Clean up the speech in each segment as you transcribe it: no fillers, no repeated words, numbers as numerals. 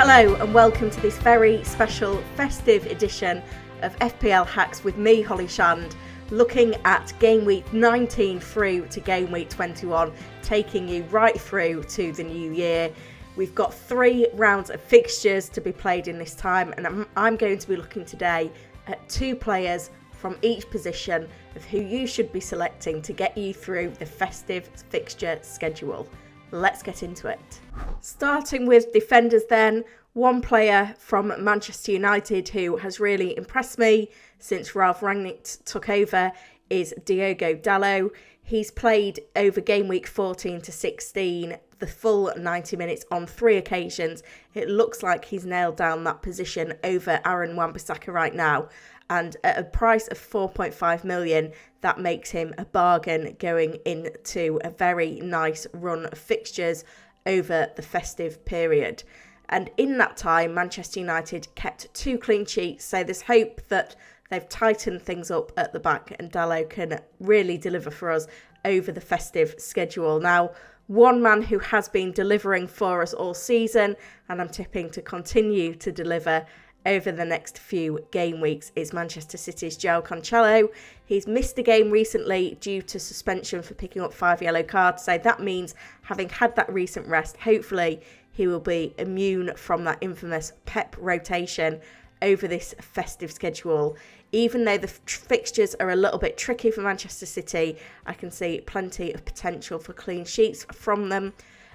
Hello and welcome to this very special festive edition of FPL Hacks with me, Holly Shand, looking at game week 19 through to game week 21, taking you right through to the new year. We've got 3 rounds of fixtures to be played in this time, and I'm going to be looking today at 2 players from each position of who you should be selecting to get you through the festive fixture schedule. Let's get into it. Starting with defenders then, one player from Manchester United who has really impressed me since Ralf Rangnick took over is Diogo Dalot. He's played over game week 14 to 16, the full 90 minutes on 3 occasions. It looks like he's nailed down that position over Aaron Wan-Bissaka right now. And at a price of 4.5 million, that makes him a bargain going into a very nice run of fixtures over the festive period. And in that time, Manchester United kept 2 clean sheets, so there's hope that they've tightened things up at the back and Dalot can really deliver for us over the festive schedule. Now, one man who has been delivering for us all season, and I'm tipping to continue to deliver over the next few game weeks, is Manchester City's João Cancelo. He's missed a game recently due to suspension for picking up 5 yellow cards, so that means having had that recent rest, hopefully he will be immune from that infamous Pep rotation over this festive schedule. Even though the fixtures are a little bit tricky for Manchester City, I can see plenty of potential for clean sheets from them.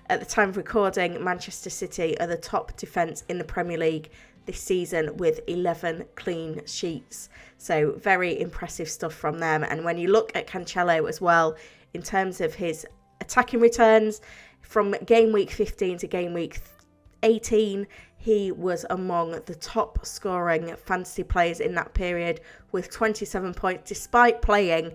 At the time of recording, Manchester City are the top defence in the Premier League this season with 11 clean sheets. So very impressive stuff from them. And when you look at Cancelo as well, in terms of his attacking returns, from game week 15 to game week 18, he was among the top scoring fantasy players in that period with 27 points, despite playing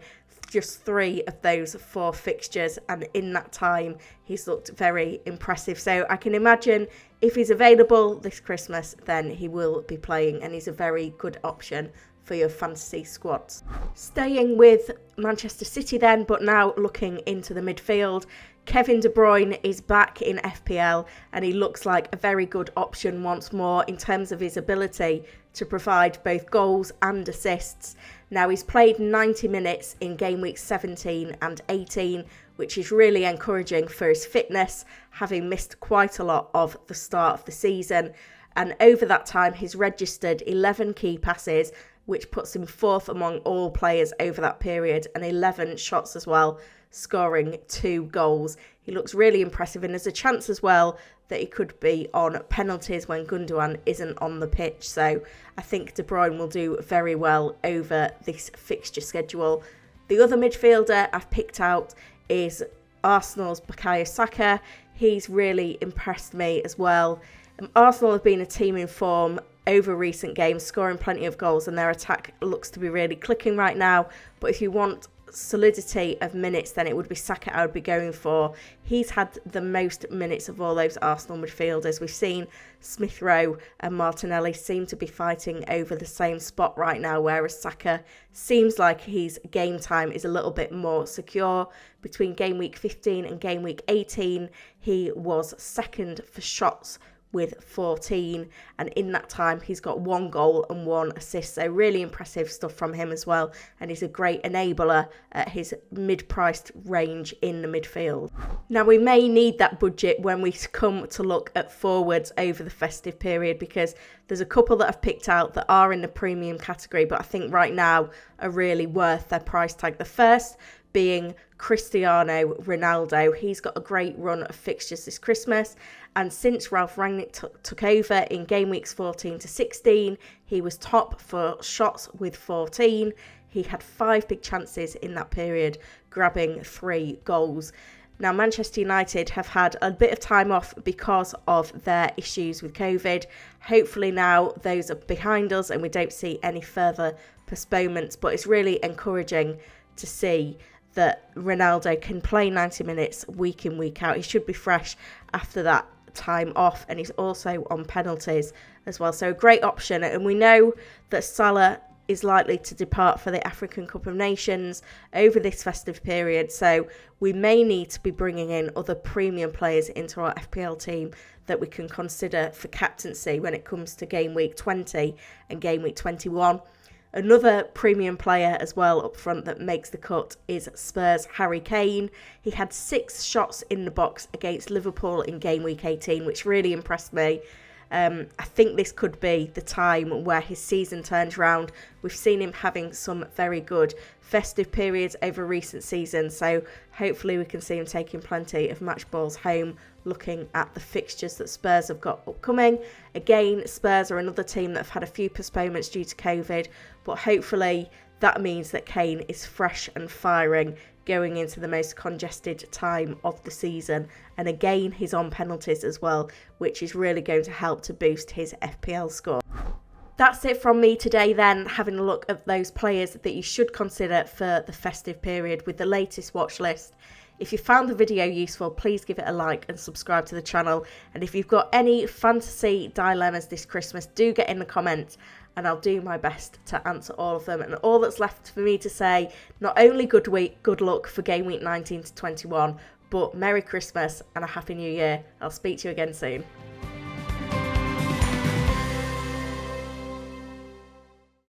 just 3 of those 4 fixtures, and in that time he's looked very impressive. So I can imagine if he's available this Christmas, then he will be playing, and he's a very good option for your fantasy squads. Staying with Manchester City then, but now looking into the midfield, Kevin De Bruyne is back in FPL and he looks like a very good option once more in terms of his ability to provide both goals and assists. Now, he's played 90 minutes in game weeks 17 and 18, which is really encouraging for his fitness, having missed quite a lot of the start of the season. And over that time, he's registered 11 key passes, which puts him 4th among all players over that period, and 11 shots as well, scoring 2 goals. He looks really impressive, and there's a chance as well that he could be on penalties when Gundogan isn't on the pitch. So I think De Bruyne will do very well over this fixture schedule. The other midfielder I've picked out is Arsenal's Bukayo Saka. He's really impressed me as well. Arsenal have been a team in form over recent games, scoring plenty of goals, and their attack looks to be really clicking right now. But if you want solidity of minutes, then it would be Saka I would be going for. He's had the most minutes of all those Arsenal midfielders. We've seen Smith Rowe and Martinelli seem to be fighting over the same spot right now, whereas Saka seems like his game time is a little bit more secure. Between game week 15 and game week 18, he was 2nd for shots with 14, and in that time he's got 1 goal and 1 assist, so really impressive stuff from him as well, and he's a great enabler at his mid-priced range in the midfield. Now, we may need that budget when we come to look at forwards over the festive period, because there's a couple that I've picked out that are in the premium category, but I think right now are really worth their price tag. The first being Cristiano Ronaldo. He's got a great run of fixtures this Christmas, and since Ralf Rangnick took over in game weeks 14 to 16, he was top for shots with 14. He had 5 big chances in that period, grabbing 3 goals. Now, Manchester United have had a bit of time off because of their issues with COVID. Hopefully now those are behind us and we don't see any further postponements, but it's really encouraging to see that Ronaldo can play 90 minutes week in, week out. He should be fresh after that time off, and he's also on penalties as well. So a great option. And we know that Salah is likely to depart for the African Cup of Nations over this festive period, so we may need to be bringing in other premium players into our FPL team that we can consider for captaincy when it comes to game week 20 and game week 21. Another premium player as well up front that makes the cut is Spurs' Harry Kane. He had 6 shots in the box against Liverpool in game week 18, which really impressed me. I think this could be the time where his season turns round. We've seen him having some very good festive periods over recent seasons, so hopefully we can see him taking plenty of match balls home, looking at the fixtures that Spurs have got upcoming. Again, Spurs are another team that have had a few postponements due to COVID, but hopefully that means that Kane is fresh and firing going into the most congested time of the season. And again, he's on penalties as well, which is really going to help to boost his FPL score. That's it from me today then, having a look at those players that you should consider for the festive period with the latest watch list. If you found the video useful, please give it a like and subscribe to the channel. And if you've got any fantasy dilemmas this Christmas, do get in the comments and I'll do my best to answer all of them. And all that's left for me to say, not only good luck for game week 19 to 21, but Merry Christmas and a Happy New Year. I'll speak to you again soon.